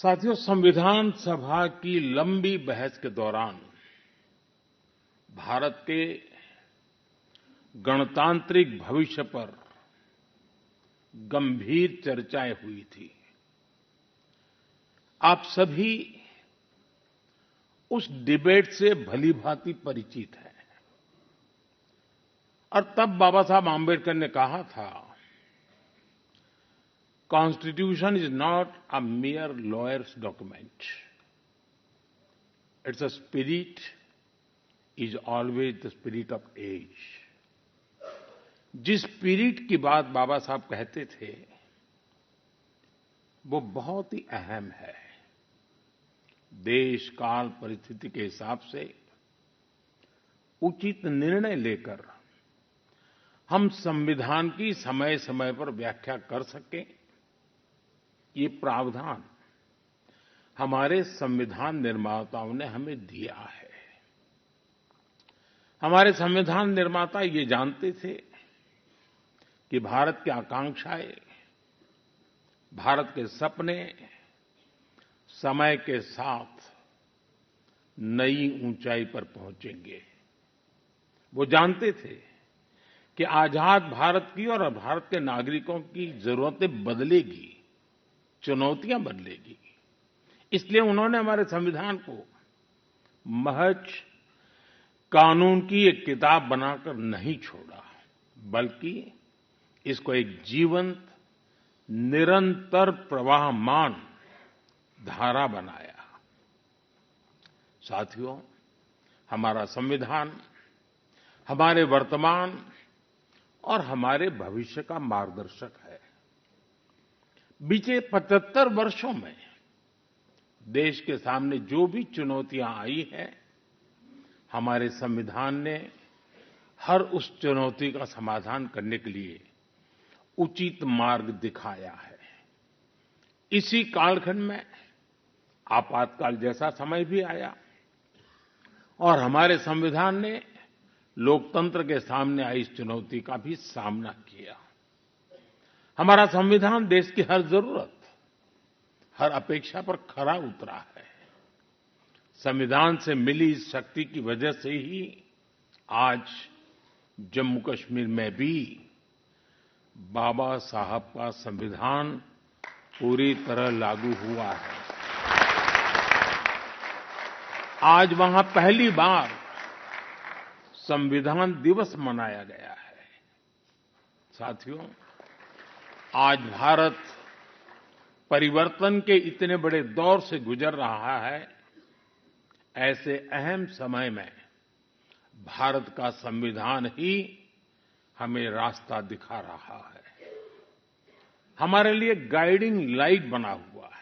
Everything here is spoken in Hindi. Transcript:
साथियों, संविधान सभा की लंबी बहस के दौरान भारत के गणतांत्रिक भविष्य पर गंभीर चर्चाएं हुई थी। आप सभी उस डिबेट से भलीभांति परिचित हैं और तब बाबा साहब आम्बेडकर ने कहा था, constitution is not a mere lawyer's document. Its spirit is always the spirit of age. जिस स्पिरिट की बात बाबा साहब कहते थे, वो बहुत ही अहम है। देश काल परिस्थिति के हिसाब से उचित निर्णय लेकर हम संविधान की समय समय पर व्याख्या कर सकें, ये प्रावधान हमारे संविधान निर्माताओं ने हमें दिया है। हमारे संविधान निर्माता ये जानते थे कि भारत की आकांक्षाएं, भारत के सपने समय के साथ नई ऊंचाई पर पहुंचेंगे। वो जानते थे कि आजाद भारत की और भारत के नागरिकों की जरूरतें बदलेगी, चुनौतियां बदलेगी। इसलिए उन्होंने हमारे संविधान को महज कानून की एक किताब बनाकर नहीं छोड़ा, बल्कि इसको एक जीवंत, निरंतर प्रवाहमान धारा बनाया। साथियों, हमारा संविधान हमारे वर्तमान और हमारे भविष्य का मार्गदर्शक है। बीते 75 वर्षों में देश के सामने जो भी चुनौतियां आई हैं, हमारे संविधान ने हर उस चुनौती का समाधान करने के लिए उचित मार्ग दिखाया है। इसी कालखंड में आपातकाल जैसा समय भी आया और हमारे संविधान ने लोकतंत्र के सामने आई इस चुनौती का भी सामना किया। हमारा संविधान देश की हर जरूरत, हर अपेक्षा पर खरा उतरा है। संविधान से मिली इस शक्ति की वजह से ही आज जम्मू कश्मीर में भी बाबा साहब का संविधान पूरी तरह लागू हुआ है। आज वहां पहली बार संविधान दिवस मनाया गया है। साथियों, आज भारत परिवर्तन के इतने बड़े दौर से गुजर रहा है। ऐसे अहम समय में भारत का संविधान ही हमें रास्ता दिखा रहा है, हमारे लिए गाइडिंग लाइट बना हुआ है।